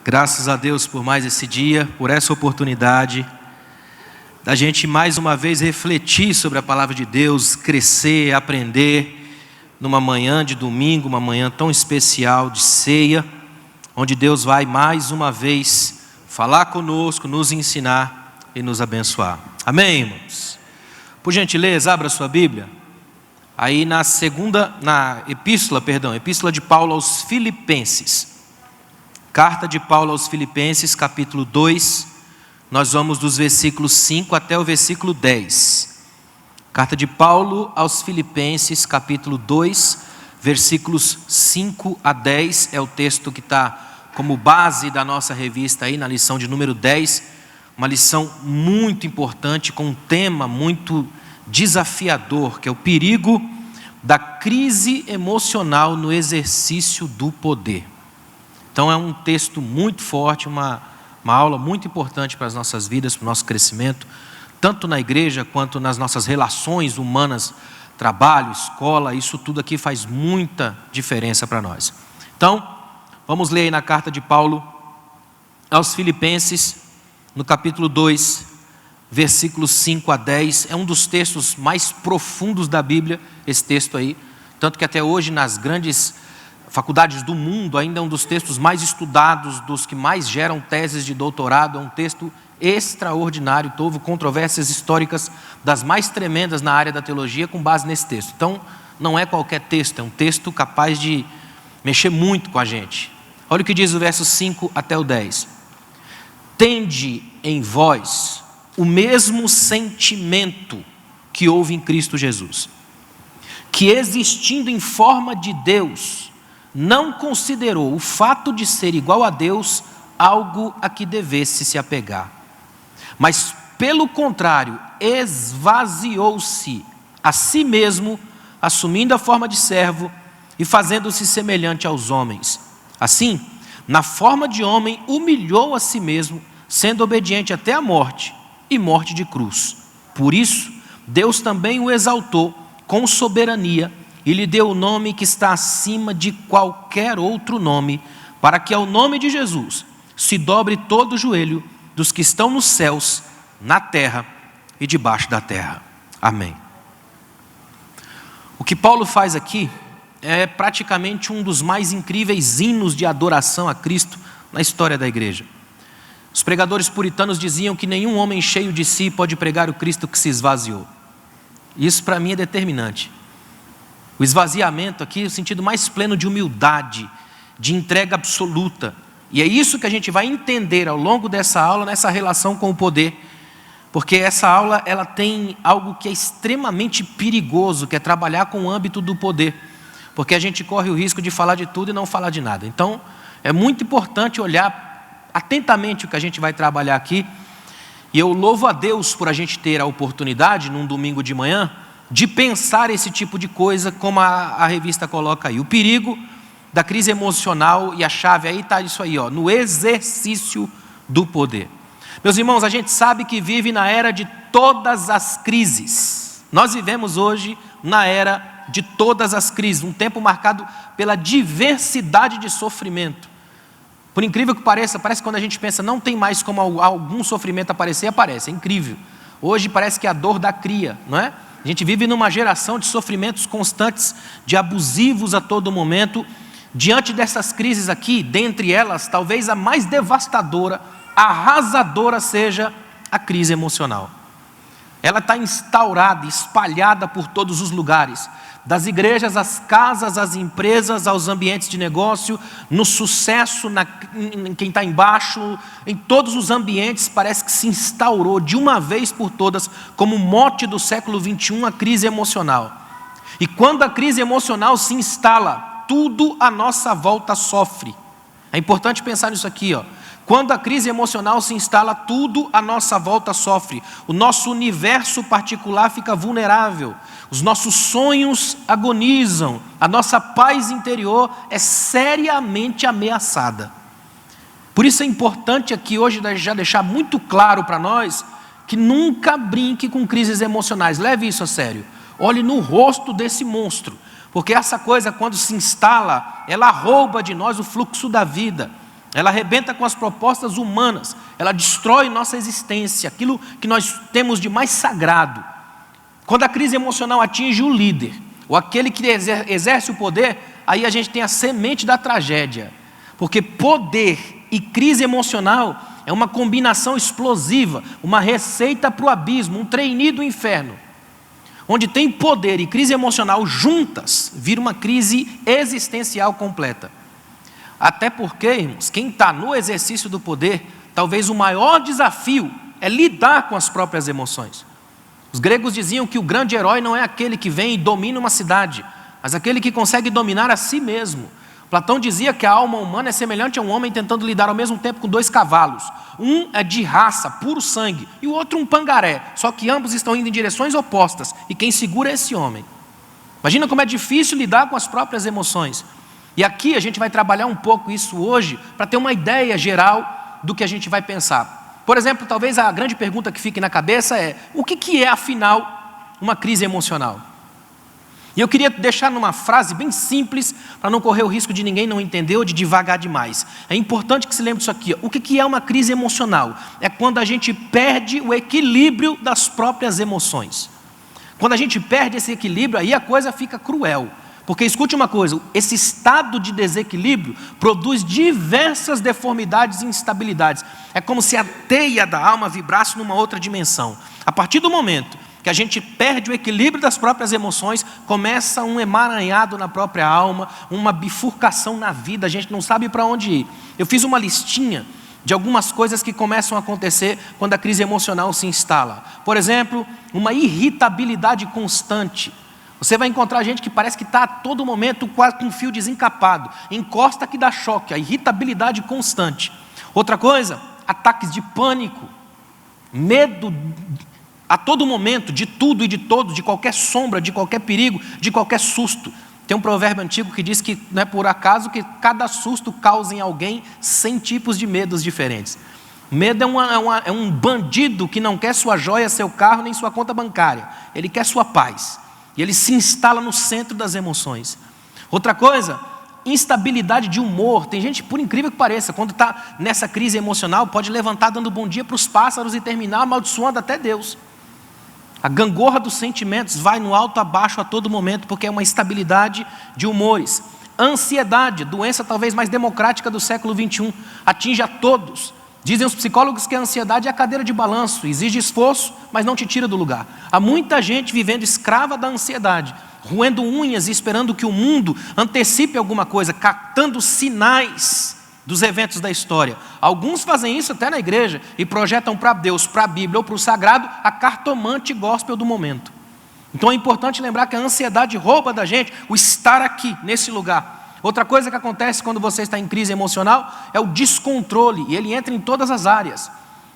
Graças a Deus por mais esse dia, por essa oportunidade da gente mais uma vez refletir sobre a palavra de Deus, crescer, aprender numa manhã de domingo, uma manhã tão especial de ceia, onde Deus vai mais uma vez falar conosco, nos ensinar e nos abençoar. Amém, irmãos? Por gentileza, abra sua Bíblia. Aí na epístola de Paulo aos Filipenses. Carta de Paulo aos Filipenses, capítulo 2, nós vamos dos versículos 5 até o versículo 10. Carta de Paulo aos Filipenses, capítulo 2, versículos 5 a 10, é o texto que está como base da nossa revista aí, na lição de número 10, uma lição muito importante, com um tema muito desafiador, que é o perigo da crise emocional no exercício do poder. Então é um texto muito forte, uma aula muito importante para as nossas vidas, para o nosso crescimento, tanto na igreja quanto nas nossas relações humanas, trabalho, escola, isso tudo aqui faz muita diferença para nós. Então, vamos ler aí na carta de Paulo aos Filipenses, no capítulo 2, versículos 5 a 10, é um dos textos mais profundos da Bíblia, esse texto aí, tanto que até hoje nas grandes faculdades do mundo ainda é um dos textos mais estudados, dos que mais geram teses de doutorado, é um texto extraordinário, houve controvérsias históricas das mais tremendas na área da teologia com base nesse texto. Então, não é qualquer texto, é um texto capaz de mexer muito com a gente. Olha o que diz o verso 5 até o 10. Tende em vós o mesmo sentimento que houve em Cristo Jesus, que existindo em forma de Deus, não considerou o fato de ser igual a Deus algo a que devesse se apegar, mas pelo contrário, esvaziou-se a si mesmo, assumindo a forma de servo e fazendo-se semelhante aos homens. Assim, na forma de homem, humilhou a si mesmo, sendo obediente até a morte, e morte de cruz. Por isso, Deus também o exaltou com soberania e lhe deu o nome que está acima de qualquer outro nome, para que ao nome de Jesus se dobre todo o joelho dos que estão nos céus, na terra e debaixo da terra. Amém. O que Paulo faz aqui é praticamente um dos mais incríveis hinos de adoração a Cristo na história da igreja. Os pregadores puritanos diziam que nenhum homem cheio de si pode pregar o Cristo que se esvaziou. Isso para mim é determinante. O esvaziamento aqui é o sentido mais pleno de humildade, de entrega absoluta. E é isso que a gente vai entender ao longo dessa aula, nessa relação com o poder. Porque essa aula ela tem algo que é extremamente perigoso, que é trabalhar com o âmbito do poder. Porque a gente corre o risco de falar de tudo e não falar de nada. Então, é muito importante olhar atentamente o que a gente vai trabalhar aqui. E eu louvo a Deus por a gente ter a oportunidade, num domingo de manhã, de pensar esse tipo de coisa, como a revista coloca aí. O perigo da crise emocional, e a chave aí está isso aí, ó, no exercício do poder. Meus irmãos, a gente sabe que vive na era de todas as crises. Nós vivemos hoje na era de todas as crises, um tempo marcado pela diversidade de sofrimento. Por incrível que pareça, parece que quando a gente pensa não tem mais como algum sofrimento aparecer, aparece, é incrível. Hoje parece que é a dor da cria, não é? A gente vive numa geração de sofrimentos constantes, de abusivos a todo momento. Diante dessas crises aqui, dentre elas, talvez a mais devastadora, arrasadora seja a crise emocional. Ela está instaurada, espalhada por todos os lugares, das igrejas, às casas, às empresas, aos ambientes de negócio, no sucesso, em quem está embaixo, em todos os ambientes parece que se instaurou de uma vez por todas, como mote do século 21, a crise emocional. E quando a crise emocional se instala, tudo à nossa volta sofre. É importante pensar nisso aqui, ó. Quando a crise emocional se instala, tudo à nossa volta sofre. O nosso universo particular fica vulnerável. Os nossos sonhos agonizam. A nossa paz interior é seriamente ameaçada. Por isso é importante aqui hoje já deixar muito claro para nós que nunca brinque com crises emocionais. Leve isso a sério. Olhe no rosto desse monstro. Porque essa coisa, quando se instala, ela rouba de nós o fluxo da vida. ela arrebenta com as propostas humanas, ela destrói nossa existência, aquilo que nós temos de mais sagrado. Quando a crise emocional atinge o líder, ou aquele que exerce o poder, aí a gente tem a semente da tragédia. Porque poder e crise emocional é uma combinação explosiva, uma receita para o abismo, um trainee do inferno. Onde tem poder e crise emocional juntas, vira uma crise existencial completa. Até porque, irmãos, quem está no exercício do poder, talvez o maior desafio é lidar com as próprias emoções. Os gregos diziam que o grande herói não é aquele que vem e domina uma cidade, mas aquele que consegue dominar a si mesmo. Platão dizia que a alma humana é semelhante a um homem tentando lidar ao mesmo tempo com 2 cavalos. Um é de raça, puro sangue, e o outro um pangaré, só que ambos estão indo em direções opostas, e quem segura é esse homem. Imagina como é difícil lidar com as próprias emoções. E aqui a gente vai trabalhar um pouco isso hoje, para ter uma ideia geral do que a gente vai pensar. Por exemplo, talvez a grande pergunta que fique na cabeça é: o que é, afinal, uma crise emocional? E eu queria deixar numa frase bem simples, para não correr o risco de ninguém não entender ou de divagar demais. É importante que se lembre disso aqui. O que é uma crise emocional? É quando a gente perde o equilíbrio das próprias emoções. Quando a gente perde esse equilíbrio, aí a coisa fica cruel. Porque escute uma coisa, esse estado de desequilíbrio produz diversas deformidades e instabilidades. É como se a teia da alma vibrasse numa outra dimensão. A partir do momento que a gente perde o equilíbrio das próprias emoções, começa um emaranhado na própria alma, uma bifurcação na vida, a gente não sabe para onde ir. Eu fiz uma listinha de algumas coisas que começam a acontecer quando a crise emocional se instala. Por exemplo, uma irritabilidade constante. Você vai encontrar gente que parece que está a todo momento quase com um fio desencapado, encosta que dá choque, a irritabilidade constante. Outra coisa, ataques de pânico, medo a todo momento, de tudo e de todos, de qualquer sombra, de qualquer perigo, de qualquer susto. Tem um provérbio antigo que diz que não é por acaso que cada susto causa em alguém 100 tipos de medos diferentes. Medo é um bandido que não quer sua joia, seu carro, nem sua conta bancária. Ele quer sua paz. E ele se instala no centro das emoções. Outra coisa, instabilidade de humor. Tem gente, por incrível que pareça, quando está nessa crise emocional, pode levantar dando bom dia para os pássaros e terminar amaldiçoando até Deus. A gangorra dos sentimentos vai no alto a baixo a todo momento, porque é uma instabilidade de humores. Ansiedade, doença talvez mais democrática do século XXI, atinge a todos. Dizem os psicólogos que a ansiedade é a cadeira de balanço, exige esforço, mas não te tira do lugar. Há muita gente vivendo escrava da ansiedade, roendo unhas e esperando que o mundo antecipe alguma coisa, captando sinais dos eventos da história. Alguns fazem isso até na igreja e projetam para Deus, para a Bíblia ou para o sagrado, a cartomante gospel do momento. Então é importante lembrar que a ansiedade rouba da gente o estar aqui, nesse lugar. Outra coisa que acontece quando você está em crise emocional é o descontrole, e ele entra em todas as áreas.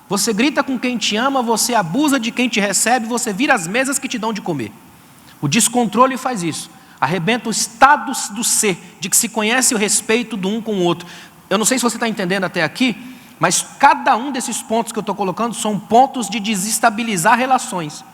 Você grita com quem te ama, você abusa de quem te recebe, você vira as mesas que te dão de comer. O descontrole faz isso, arrebenta o estado do ser, de que se conhece o respeito do um com o outro. Eu não sei se você está entendendo até aqui, mas cada um desses pontos que eu estou colocando são pontos de desestabilizar relações.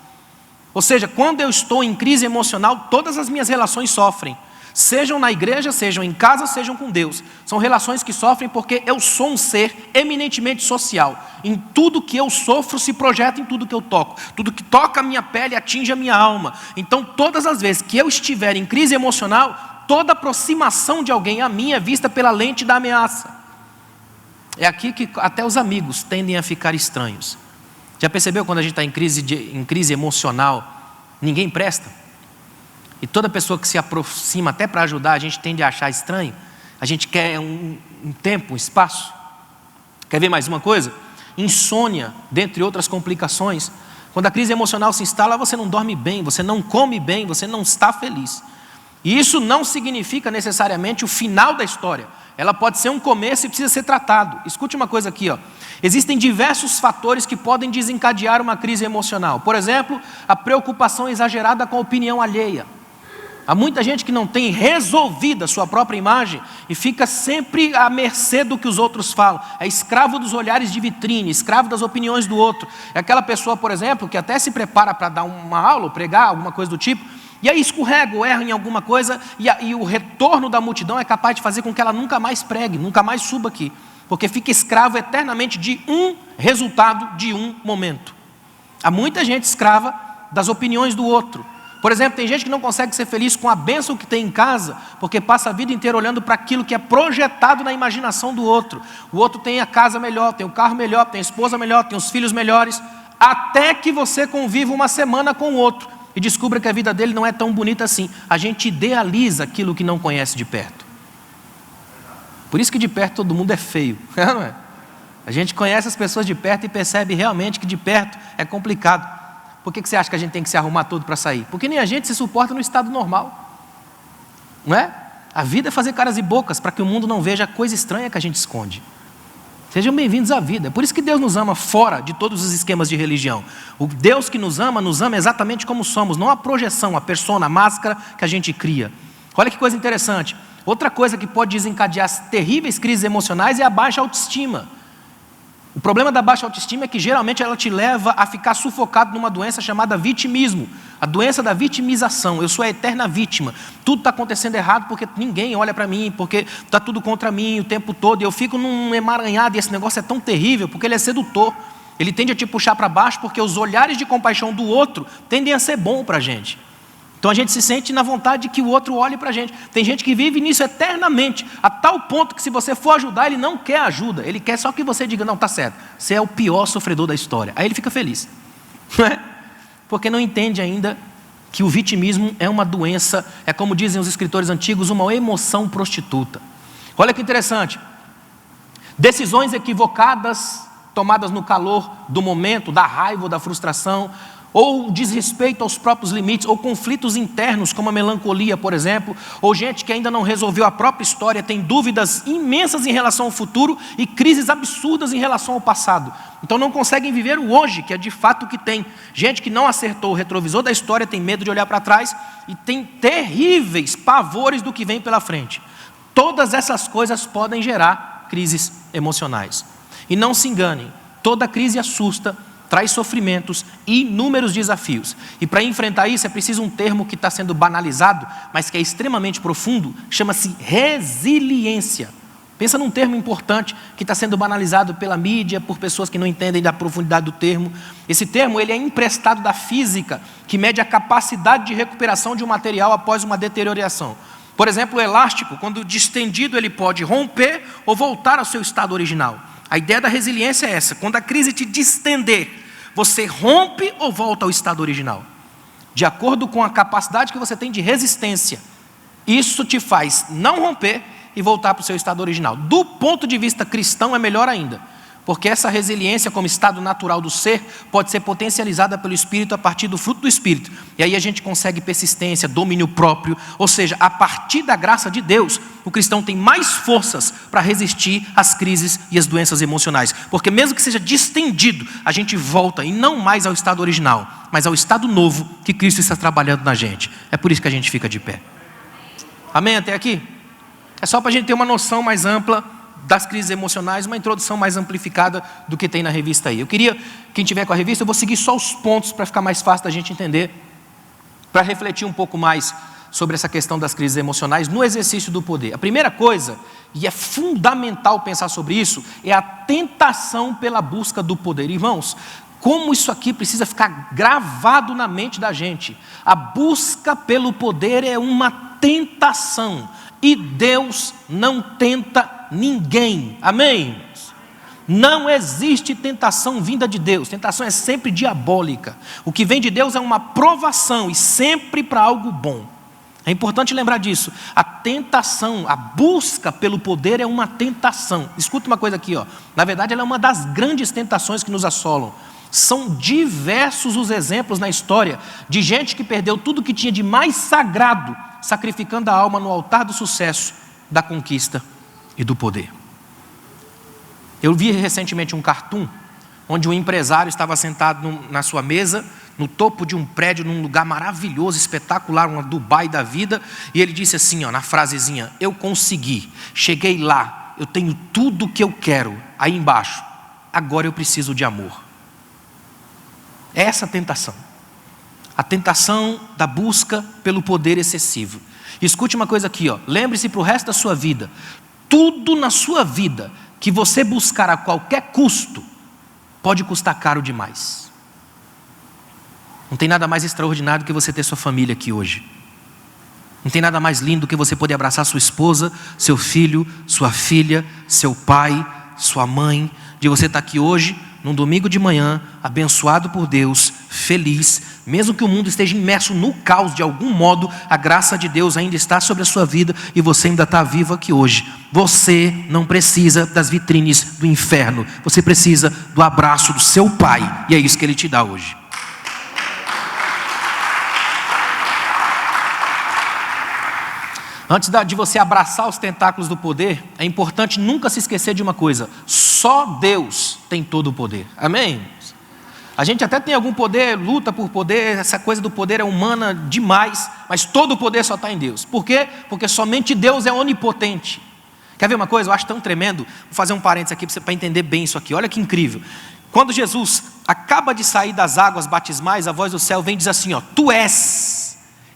Ou seja, quando eu estou em crise emocional, todas as minhas relações sofrem. Sejam na igreja, sejam em casa, sejam com Deus. São relações que sofrem porque eu sou um ser eminentemente social. Em tudo que eu sofro se projeta em tudo que eu toco. Tudo que toca a minha pele atinge a minha alma. Então todas as vezes que eu estiver em crise emocional, toda aproximação de alguém a mim é vista pela lente da ameaça. É aqui que até os amigos tendem a ficar estranhos. Já percebeu quando a gente está em crise emocional, ninguém presta? E toda pessoa que se aproxima até para ajudar, a gente tende a achar estranho. A gente quer um tempo, um espaço. Quer ver mais uma coisa? Insônia, dentre outras complicações. Quando a crise emocional se instala, você não dorme bem, você não come bem, você não está feliz. E isso não significa necessariamente o final da história. Ela pode ser um começo e precisa ser tratado. Escute uma coisa aqui, ó. Existem diversos fatores que podem desencadear uma crise emocional. Por exemplo, a preocupação exagerada com a opinião alheia. Há muita gente que não tem resolvida a sua própria imagem e fica sempre à mercê do que os outros falam. É escravo dos olhares de vitrine, escravo das opiniões do outro. É aquela pessoa, por exemplo, que até se prepara para dar uma aula, ou pregar, alguma coisa do tipo, e aí escorrega ou erra em alguma coisa, e o retorno da multidão é capaz de fazer com que ela nunca mais pregue, nunca mais suba aqui. porque fica escravo eternamente de um resultado de um momento. Há muita gente escrava das opiniões do outro. Por exemplo, tem gente que não consegue ser feliz com a bênção que tem em casa, porque passa a vida inteira olhando para aquilo que é projetado na imaginação do outro. O outro tem a casa melhor, tem o carro melhor, tem a esposa melhor, tem os filhos melhores, até que você conviva uma semana com o outro e descubra que a vida dele não é tão bonita assim. A gente idealiza aquilo que não conhece de perto. Por isso que de perto todo mundo é feio, não é? A gente conhece as pessoas de perto e percebe realmente que de perto é complicado. Por que você acha que a gente tem que se arrumar todo para sair? Porque nem a gente se suporta no estado normal, não é? A vida é fazer caras e bocas para que o mundo não veja a coisa estranha que a gente esconde. Sejam bem-vindos à vida. É por isso que Deus nos ama fora de todos os esquemas de religião. O Deus que nos ama exatamente como somos, não a projeção, a persona, a máscara que a gente cria. Olha que coisa interessante. Outra coisa que pode desencadear as terríveis crises emocionais é a baixa autoestima. O problema da baixa autoestima é que geralmente ela te leva a ficar sufocado numa doença chamada vitimismo. A doença da vitimização. Eu sou a eterna vítima. Tudo está acontecendo errado porque ninguém olha para mim, porque está tudo contra mim o tempo todo. E eu fico num emaranhado e esse negócio é tão terrível porque ele é sedutor. Ele tende a te puxar para baixo porque os olhares de compaixão do outro tendem a ser bom para a gente. Então a gente se sente na vontade de que o outro olhe para a gente. Tem gente que vive nisso eternamente, a tal ponto que se você for ajudar, ele não quer ajuda. Ele quer só que você diga, não, está certo, você é o pior sofredor da história. Aí ele fica feliz, não é? Porque não entende ainda que o vitimismo é uma doença, é como dizem os escritores antigos, uma emoção prostituta. Olha que interessante. Decisões equivocadas, tomadas no calor do momento, da raiva ou da frustração, ou desrespeito aos próprios limites, ou conflitos internos, como a melancolia, por exemplo, ou gente que ainda não resolveu a própria história, tem dúvidas imensas em relação ao futuro e crises absurdas em relação ao passado. Então não conseguem viver o hoje, que é de fato o que tem. Gente que não acertou o retrovisor da história, tem medo de olhar para trás e tem terríveis pavores do que vem pela frente. Todas essas coisas podem gerar crises emocionais. E não se enganem, toda crise assusta, traz sofrimentos e inúmeros desafios. E para enfrentar isso é preciso um termo que está sendo banalizado, mas que é extremamente profundo, chama-se resiliência. Pensa num termo importante que está sendo banalizado pela mídia, por pessoas que não entendem da profundidade do termo. Esse termo ele é emprestado da física, que mede a capacidade de recuperação de um material após uma deterioração. Por exemplo, o elástico, quando distendido, ele pode romper ou voltar ao seu estado original. A ideia da resiliência é essa: quando a crise te distender, você rompe ou volta ao estado original, de acordo com a capacidade que você tem de resistência. Isso te faz não romper e voltar para o seu estado original. Do ponto de vista cristão é melhor ainda, porque essa resiliência como estado natural do ser pode ser potencializada pelo Espírito a partir do fruto do Espírito. E aí a gente consegue persistência, domínio próprio, ou seja, a partir da graça de Deus, o cristão tem mais forças para resistir às crises e às doenças emocionais. Porque mesmo que seja distendido, a gente volta e não mais ao estado original, mas ao estado novo que Cristo está trabalhando na gente. É por isso que a gente fica de pé. Amém até aqui? É só para a gente ter uma noção mais ampla das crises emocionais, uma introdução mais amplificada do que tem na revista aí. Eu queria, quem tiver com a revista, eu vou seguir só os pontos para ficar mais fácil da gente entender, para refletir um pouco mais sobre essa questão das crises emocionais no exercício do poder. A primeira coisa, e é fundamental pensar sobre isso, é a tentação pela busca do poder. Irmãos, como isso aqui precisa ficar gravado na mente da gente. A busca pelo poder é uma tentação. E Deus não tenta ninguém. Amém? Não existe tentação vinda de Deus. Tentação é sempre diabólica. O que vem de Deus é uma provação e sempre para algo bom. É importante lembrar disso. A tentação, a busca pelo poder é uma tentação. Escuta uma coisa aqui, ó. Na verdade, ela é uma das grandes tentações que nos assolam. São diversos os exemplos na história de gente que perdeu tudo que tinha de mais sagrado, sacrificando a alma no altar do sucesso, da conquista e do poder. Eu vi recentemente um cartoon onde um empresário estava sentado na sua mesa, no topo de um prédio, num lugar maravilhoso, espetacular, uma Dubai da vida, e ele disse assim, ó, na frasezinha: eu consegui, cheguei lá, eu tenho tudo o que eu quero. Aí embaixo, agora eu preciso de amor. É essa a tentação. A tentação da busca pelo poder excessivo. Escute uma coisa aqui, ó. Lembre-se para o resto da sua vida: tudo na sua vida que você buscar a qualquer custo pode custar caro demais. Não tem nada mais extraordinário do que você ter sua família aqui hoje. Não tem nada mais lindo do que você poder abraçar sua esposa, seu filho, sua filha, seu pai, sua mãe, de você estar aqui hoje, num domingo de manhã, abençoado por Deus, feliz, mesmo que o mundo esteja imerso no caos de algum modo, a graça de Deus ainda está sobre a sua vida e você ainda está vivo aqui hoje. Você não precisa das vitrines do inferno, você precisa do abraço do seu Pai, e é isso que Ele te dá hoje. Antes de você abraçar os tentáculos do poder, é importante nunca se esquecer de uma coisa: só Deus tem todo o poder. Amém? A gente até tem algum poder, luta por poder, essa coisa do poder é humana demais, mas todo o poder só está em Deus. Por quê? Porque somente Deus é onipotente. Quer ver uma coisa? Eu acho tão tremendo. Vou fazer um parênteses aqui para entender bem isso aqui. Olha que incrível. Quando Jesus acaba de sair das águas batismais, a voz do céu vem e diz assim, ó: Tu és.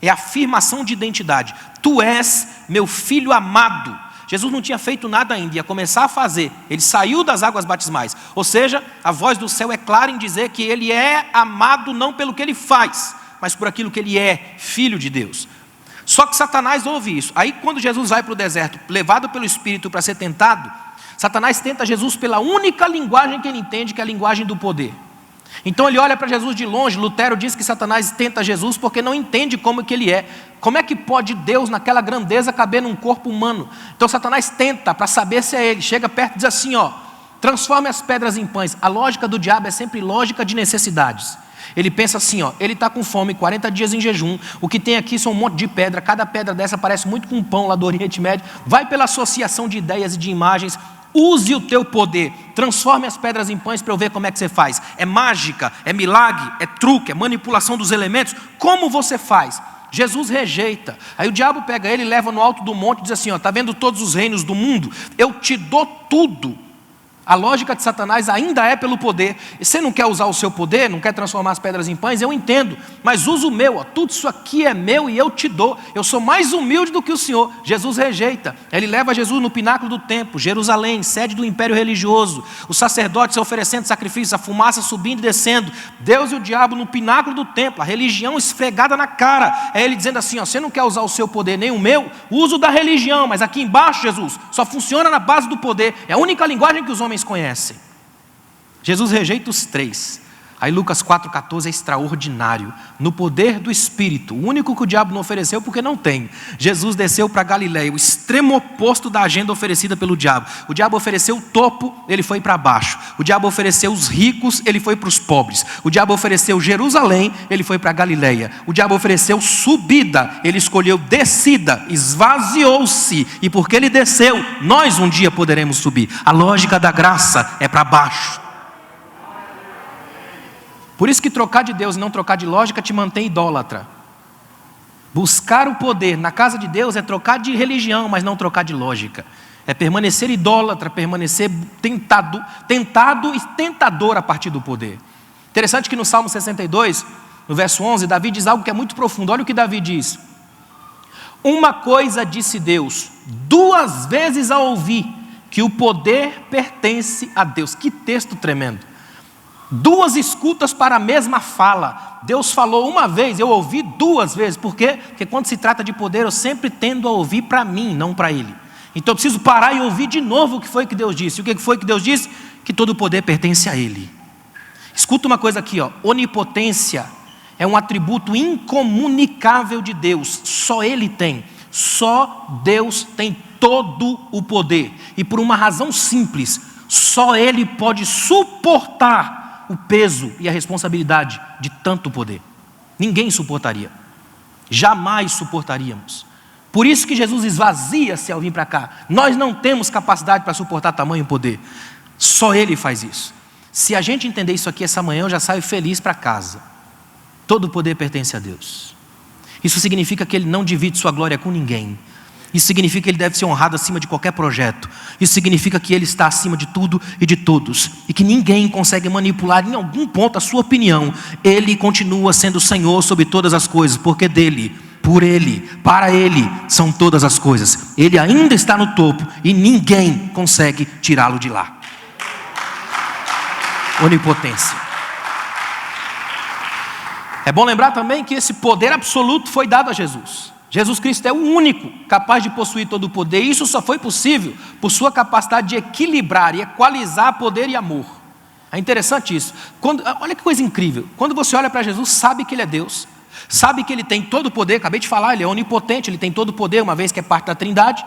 É afirmação de identidade. Tu és meu filho amado. Jesus não tinha feito nada ainda, ia começar a fazer. Ele saiu das águas batismais. Ou seja, a voz do céu é clara em dizer que ele é amado não pelo que ele faz, mas por aquilo que ele é, filho de Deus. Só que Satanás ouve isso. Aí quando Jesus vai para o deserto, levado pelo Espírito para ser tentado, Satanás tenta Jesus pela única linguagem que ele entende, que é a linguagem do poder. Então ele olha para Jesus de longe. Lutero diz que Satanás tenta Jesus porque não entende como que ele é. Como é que pode Deus naquela grandeza caber num corpo humano? Então Satanás tenta para saber se é ele. Chega perto e diz assim, ó: transforme as pedras em pães. A lógica do diabo é sempre lógica de necessidades. Ele pensa assim, ó: ele está com fome, 40 dias em jejum, o que tem aqui são um monte de pedra, cada pedra dessa parece muito com um pão lá do Oriente Médio. Vai pela associação de ideias e de imagens. Use o teu poder, transforme as pedras em pães para eu ver como é que você faz. É mágica, é milagre, é truque, é manipulação dos elementos. Como você faz? Jesus rejeita. Aí o diabo pega ele, leva no alto do monte e diz assim, ó: está vendo todos os reinos do mundo? Eu te dou tudo. A lógica de Satanás ainda é pelo poder. E você não quer usar o seu poder, não quer transformar as pedras em pães? Eu entendo, mas usa o meu. Ó. Tudo isso aqui é meu e eu te dou. Eu sou mais humilde do que o Senhor. Jesus rejeita. Ele leva Jesus no pináculo do templo, Jerusalém, sede do império religioso. Os sacerdotes oferecendo sacrifícios, a fumaça subindo e descendo. Deus e o diabo no pináculo do templo, a religião esfregada na cara. É ele dizendo assim, ó: você não quer usar o seu poder nem o meu? Uso da religião, mas aqui embaixo, Jesus, só funciona na base do poder. É a única linguagem que os homens conhecem. Jesus rejeita os três. Aí Lucas 4,14 é extraordinário. No poder do Espírito, o único que o diabo não ofereceu porque não tem. Jesus desceu para Galiléia, o extremo oposto da agenda oferecida pelo diabo. O diabo ofereceu o topo, ele foi para baixo. O diabo ofereceu os ricos, ele foi para os pobres. O diabo ofereceu Jerusalém, ele foi para Galiléia. O diabo ofereceu subida, ele escolheu descida, esvaziou-se. E porque ele desceu, nós um dia poderemos subir. A lógica da graça é para baixo. Por isso que trocar de Deus e não trocar de lógica te mantém idólatra. Buscar o poder na casa de Deus é trocar de religião, mas não trocar de lógica. É permanecer idólatra, permanecer tentado e tentador a partir do poder. Interessante que no Salmo 62, no verso 11, Davi diz algo que é muito profundo. Olha o que Davi diz: uma coisa disse Deus, 2 vezes a ouvir, que o poder pertence a Deus. Que texto tremendo. 2 escutas para a mesma fala. Deus falou uma vez, eu ouvi 2 vezes. Por quê? Porque quando se trata de poder, eu sempre tendo a ouvir para mim, não para Ele. Então eu preciso parar e ouvir de novo o que foi que Deus disse. O que foi que Deus disse? Que todo o poder pertence a Ele. Escuta uma coisa aqui, ó. Onipotência é um atributo incomunicável de Deus. Só Ele tem. Só Deus tem todo o poder. E por uma razão simples, só Ele pode suportar o peso e a responsabilidade de tanto poder. Ninguém suportaria. Jamais suportaríamos. Por isso que Jesus esvazia-se ao vir para cá. Nós não temos capacidade para suportar tamanho poder. Só Ele faz isso. Se a gente entender isso aqui essa manhã, eu já saio feliz para casa. Todo o poder pertence a Deus. Isso significa que Ele não divide sua glória com ninguém. Isso significa que Ele deve ser honrado acima de qualquer projeto. Isso significa que Ele está acima de tudo e de todos. E que ninguém consegue manipular em algum ponto a sua opinião. Ele continua sendo o Senhor sobre todas as coisas. Porque dEle, por Ele, para Ele são todas as coisas. Ele ainda está no topo e ninguém consegue tirá-lo de lá. Onipotência. É bom lembrar também que esse poder absoluto foi dado a Jesus. Jesus Cristo é o único capaz de possuir todo o poder. E isso só foi possível por sua capacidade de equilibrar e equalizar poder e amor. É interessante isso. Olha que coisa incrível. Quando você olha para Jesus, sabe que Ele é Deus. Sabe que Ele tem todo o poder. Acabei de falar, Ele é onipotente. Ele tem todo o poder, uma vez que é parte da Trindade.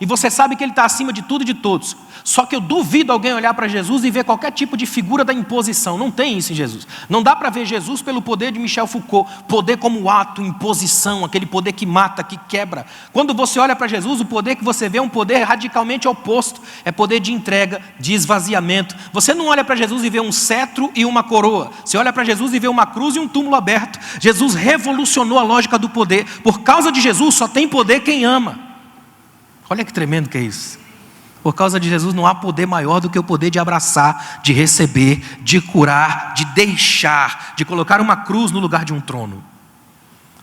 E você sabe que Ele está acima de tudo e de todos. Só que eu duvido alguém olhar para Jesus e ver qualquer tipo de figura da imposição. Não tem isso em Jesus. Não dá para ver Jesus pelo poder de Michel Foucault. Poder como ato, imposição, aquele poder que mata, que quebra. Quando você olha para Jesus, o poder que você vê é um poder radicalmente oposto. É poder de entrega, de esvaziamento. Você não olha para Jesus e vê um cetro e uma coroa. Você olha para Jesus e vê uma cruz e um túmulo aberto. Jesus revolucionou a lógica do poder. Por causa de Jesus só tem poder quem ama. Olha que tremendo que é isso. Por causa de Jesus não há poder maior do que o poder de abraçar, de receber, de curar, de deixar, de colocar uma cruz no lugar de um trono.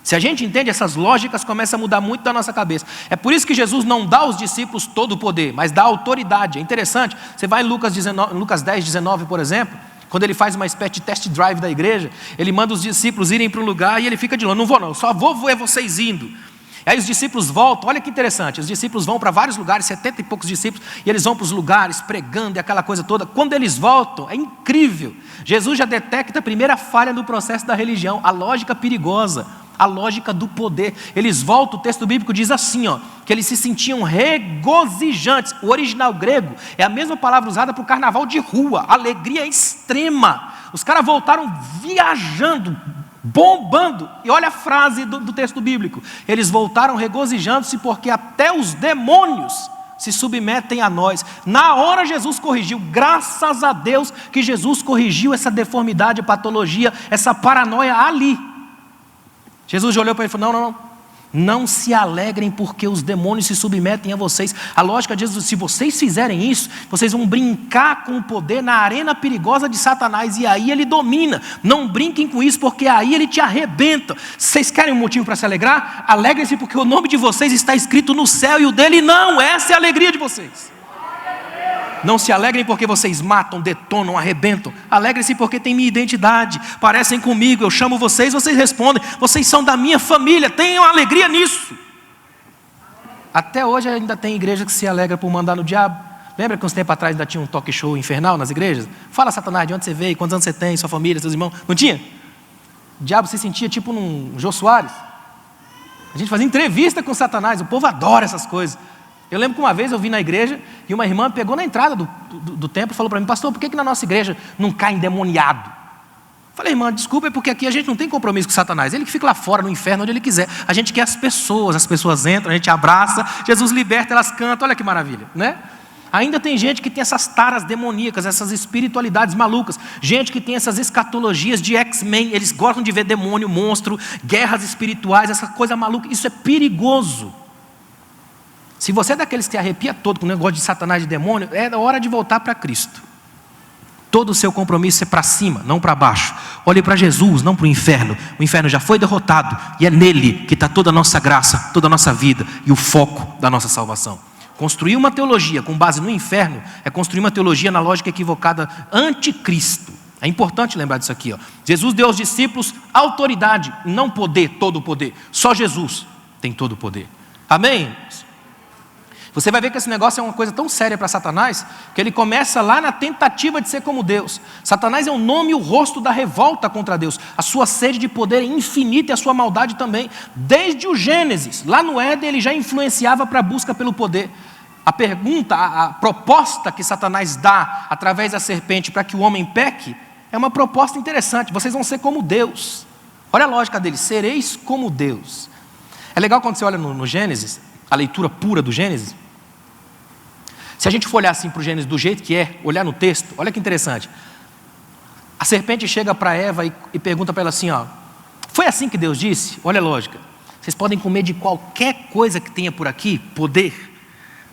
Se a gente entende essas lógicas, começa a mudar muito da nossa cabeça. É por isso que Jesus não dá aos discípulos todo o poder, mas dá autoridade. É interessante, você vai em Lucas 10, 19, por exemplo, quando ele faz uma espécie de test drive da igreja, ele manda os discípulos irem para um lugar e ele fica de longe, não vou não, só vou ver vocês indo. Aí os discípulos voltam, olha que interessante, os discípulos vão para vários lugares, 70 e poucos discípulos, e eles vão para os lugares pregando e aquela coisa toda. Quando eles voltam, é incrível, Jesus já detecta a primeira falha no processo da religião, a lógica perigosa, a lógica do poder. Eles voltam, o texto bíblico diz assim, que eles se sentiam regozijantes. O original grego é a mesma palavra usada para o carnaval de rua, alegria extrema. Os caras voltaram viajando, bombando, e olha a frase do texto bíblico, eles voltaram regozijando-se porque até os demônios se submetem a nós. Na hora Jesus corrigiu, graças a Deus que Jesus corrigiu essa deformidade, patologia, essa paranoia ali. Jesus olhou para ele e falou, não se alegrem porque os demônios se submetem a vocês. A lógica de Jesus, se vocês fizerem isso, vocês vão brincar com o poder na arena perigosa de Satanás, e aí ele domina. Não brinquem com isso, porque aí ele te arrebenta. Vocês querem um motivo para se alegrar? Alegrem-se porque o nome de vocês está escrito no céu e o dele não. Essa é a alegria de vocês. Não se alegrem porque vocês matam, detonam, arrebentam. Alegrem-se porque tem minha identidade. Parecem comigo, eu chamo vocês, vocês respondem. Vocês são da minha família, tenham alegria nisso. Até hoje ainda tem igreja que se alegra por mandar no diabo. Lembra que uns tempos atrás ainda tinha um talk show infernal nas igrejas? Fala, Satanás, de onde você veio, quantos anos você tem, sua família, seus irmãos. Não tinha? O diabo se sentia tipo num Jô Soares. A gente fazia entrevista com Satanás, o povo adora essas coisas. Eu lembro que uma vez eu vim na igreja e uma irmã pegou na entrada do templo e falou para mim, pastor, por que na nossa igreja não cai endemoniado? Falei, irmã, desculpa, é porque aqui a gente não tem compromisso com Satanás. Ele que fica lá fora, no inferno, onde ele quiser. A gente quer as pessoas entram, a gente abraça, Jesus liberta, elas cantam, olha que maravilha, né? Ainda tem gente que tem essas taras demoníacas, essas espiritualidades malucas. Gente que tem essas escatologias de X-Men, eles gostam de ver demônio, monstro, guerras espirituais, essa coisa maluca. Isso é perigoso. Se você é daqueles que se arrepia todo com o negócio de Satanás e de demônio, é hora de voltar para Cristo. Todo o seu compromisso é para cima, não para baixo. Olhe para Jesus, não para o inferno. O inferno já foi derrotado e é nele que está toda a nossa graça, toda a nossa vida e o foco da nossa salvação. Construir uma teologia com base no inferno é construir uma teologia na lógica equivocada anticristo. É importante lembrar disso aqui. Jesus deu aos discípulos autoridade, não poder, todo o poder. Só Jesus tem todo o poder. Amém? Você vai ver que esse negócio é uma coisa tão séria para Satanás, que ele começa lá na tentativa de ser como Deus. Satanás é o nome e o rosto da revolta contra Deus. A sua sede de poder é infinita e a sua maldade também. Desde o Gênesis, lá no Éden, ele já influenciava para a busca pelo poder. A pergunta, a proposta que Satanás dá através da serpente para que o homem peque, é uma proposta interessante. Vocês vão ser como Deus. Olha a lógica dele, sereis como Deus. É legal quando você olha no Gênesis, a leitura pura do Gênesis. Se a gente for olhar assim para o Gênesis do jeito que é, olhar no texto, olha que interessante. A serpente chega para Eva e pergunta para ela assim, foi assim que Deus disse? Olha a lógica. Vocês podem comer de qualquer coisa que tenha por aqui, poder.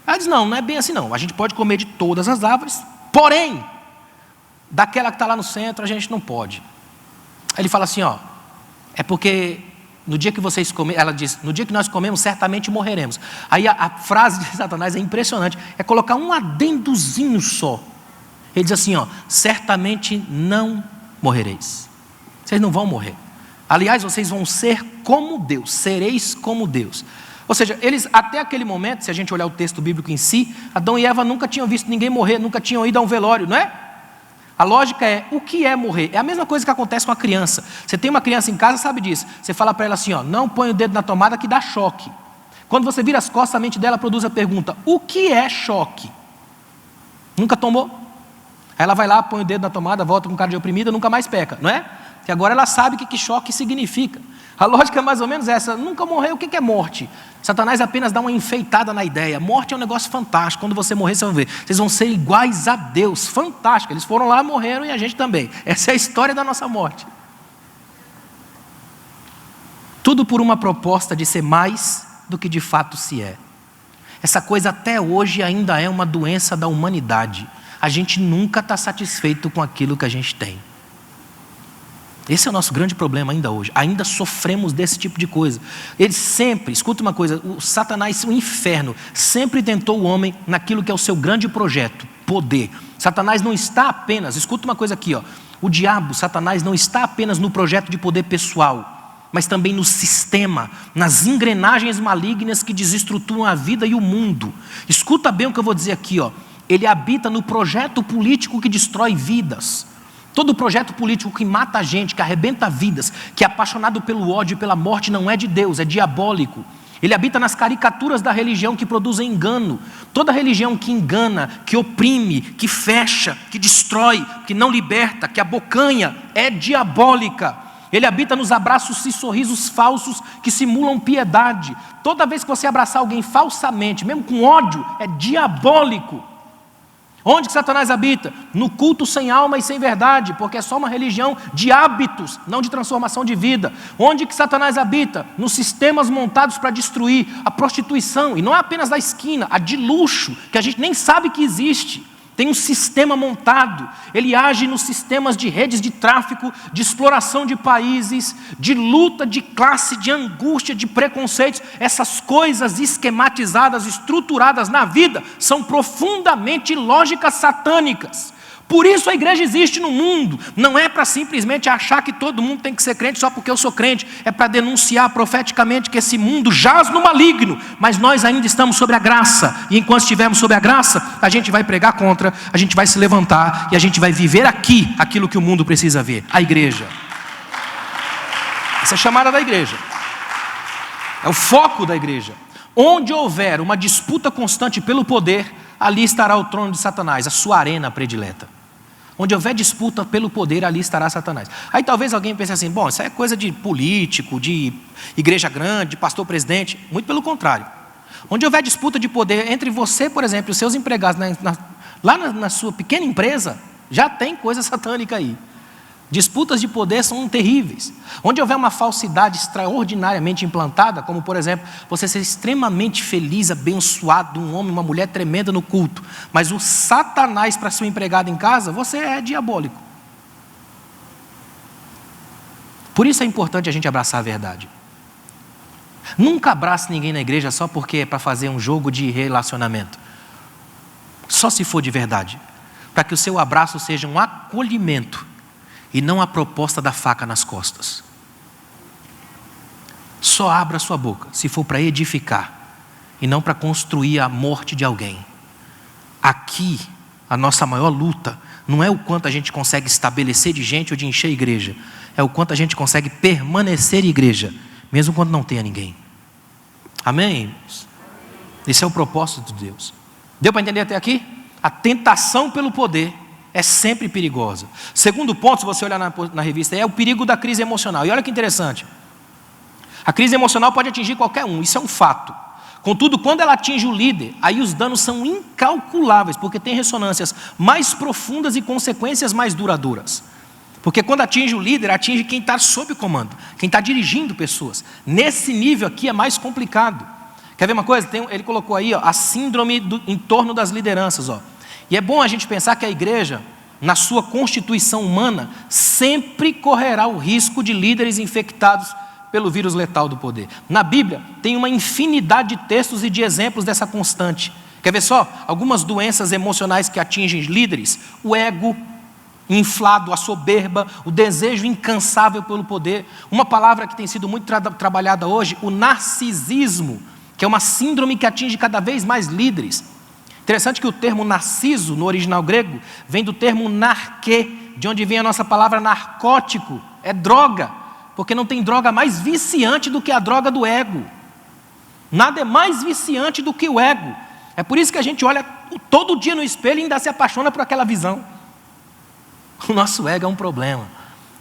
Ela diz, não é bem assim não. A gente pode comer de todas as árvores, porém, daquela que está lá no centro a gente não pode. Aí ele fala assim, é porque no dia que vocês comerem, ela diz, no dia que nós comemos, certamente morreremos. Aí a frase de Satanás é impressionante, é colocar um adendozinho só. Ele diz assim, certamente não morrereis. Vocês não vão morrer. Aliás, vocês vão ser como Deus, sereis como Deus. Ou seja, eles até aquele momento, se a gente olhar o texto bíblico em si, Adão e Eva nunca tinham visto ninguém morrer, nunca tinham ido a um velório, não é? A lógica é, o que é morrer? É a mesma coisa que acontece com a criança. Você tem uma criança em casa, sabe disso. Você fala para ela assim, não põe o dedo na tomada que dá choque. Quando você vira as costas, a mente dela produz a pergunta, o que é choque? Nunca tomou? Aí ela vai lá, põe o dedo na tomada, volta com cara de oprimida, nunca mais peca, não é? Porque agora ela sabe o que choque significa. A lógica é mais ou menos essa, nunca morreu, o que é morte? Satanás apenas dá uma enfeitada na ideia. Morte é um negócio fantástico, quando você morrer, vocês vão ver. Vocês vão ser iguais a Deus, fantástico. Eles foram lá, morreram e a gente também. Essa é a história da nossa morte. Tudo por uma proposta de ser mais do que de fato se é. Essa coisa até hoje ainda é uma doença da humanidade. A gente nunca está satisfeito com aquilo que a gente tem. Esse é o nosso grande problema ainda hoje. Ainda sofremos desse tipo de coisa. Ele sempre, escuta uma coisa, o Satanás, o inferno, sempre tentou o homem naquilo que é o seu grande projeto, poder. Satanás não está apenas, escuta uma coisa aqui, o diabo, Satanás não está apenas no projeto de poder pessoal, mas também no sistema, nas engrenagens malignas que desestruturam a vida e o mundo. Escuta bem o que eu vou dizer aqui, ele habita no projeto político que destrói vidas. Todo projeto político que mata a gente, que arrebenta vidas, que é apaixonado pelo ódio e pela morte, não é de Deus, é diabólico. Ele habita nas caricaturas da religião que produzem engano. Toda religião que engana, que oprime, que fecha, que destrói, que não liberta, que abocanha, é diabólica. Ele habita nos abraços e sorrisos falsos que simulam piedade. Toda vez que você abraçar alguém falsamente, mesmo com ódio, é diabólico. Onde que Satanás habita? No culto sem alma e sem verdade, porque é só uma religião de hábitos, não de transformação de vida. Onde que Satanás habita? Nos sistemas montados para destruir a prostituição, e não é apenas da esquina, a de luxo, que a gente nem sabe que existe. Tem um sistema montado, ele age nos sistemas de redes de tráfico, de exploração de países, de luta de classe, de angústia, de preconceitos. Essas coisas esquematizadas, estruturadas na vida, são profundamente lógicas satânicas. Por isso a igreja existe no mundo. Não é para simplesmente achar que todo mundo tem que ser crente só porque eu sou crente. É para denunciar profeticamente que esse mundo jaz no maligno. Mas nós ainda estamos sob a graça. E enquanto estivermos sob a graça, a gente vai pregar contra, a gente vai se levantar e a gente vai viver aqui aquilo que o mundo precisa ver. A igreja. Essa é a chamada da igreja. É o foco da igreja. Onde houver uma disputa constante pelo poder, ali estará o trono de Satanás, a sua arena predileta. Onde houver disputa pelo poder, ali estará Satanás. Aí talvez alguém pense assim, bom, isso é coisa de político, de igreja grande, de pastor presidente. Muito pelo contrário. Onde houver disputa de poder entre você, por exemplo, e os seus empregados, lá na sua pequena empresa, já tem coisa satânica aí. Disputas de poder são terríveis. Onde houver uma falsidade extraordinariamente implantada, como por exemplo, você ser extremamente feliz, abençoado, um homem, uma mulher tremenda no culto, mas o Satanás para seu empregado em casa, você é diabólico. Por isso é importante a gente abraçar a verdade. Nunca abrace ninguém na igreja só porque é para fazer um jogo de relacionamento. Só se for de verdade. Para que o seu abraço seja um acolhimento e não a proposta da faca nas costas. Só abra sua boca se for para edificar e não para construir a morte de alguém. Aqui, a nossa maior luta não é o quanto a gente consegue estabelecer de gente ou de encher a igreja, é o quanto a gente consegue permanecer igreja, mesmo quando não tenha ninguém. Amém? Esse é o propósito de Deus. Deu para entender até aqui? A tentação pelo poder é sempre perigosa. Segundo ponto, se você olhar na revista, é o perigo da crise emocional. E olha que interessante. A crise emocional pode atingir qualquer um, isso é um fato. Contudo, quando ela atinge o líder, aí os danos são incalculáveis, porque tem ressonâncias mais profundas e consequências mais duradouras. Porque quando atinge o líder, atinge quem está sob comando, quem está dirigindo pessoas. Nesse nível aqui é mais complicado. Quer ver uma coisa? Ele colocou aí a síndrome em torno das lideranças. E é bom a gente pensar que a igreja, na sua constituição humana, sempre correrá o risco de líderes infectados pelo vírus letal do poder. Na Bíblia tem uma infinidade de textos e de exemplos dessa constante. Quer ver só? Algumas doenças emocionais que atingem líderes: o ego inflado, a soberba, o desejo incansável pelo poder. Uma palavra que tem sido muito trabalhada hoje, o narcisismo, que é uma síndrome que atinge cada vez mais líderes. Interessante que o termo narciso, no original grego, vem do termo narquê, de onde vem a nossa palavra narcótico, é droga, porque não tem droga mais viciante do que a droga do ego. Nada é mais viciante do que o ego. É por isso que a gente olha todo dia no espelho e ainda se apaixona por aquela visão. O nosso ego é um problema.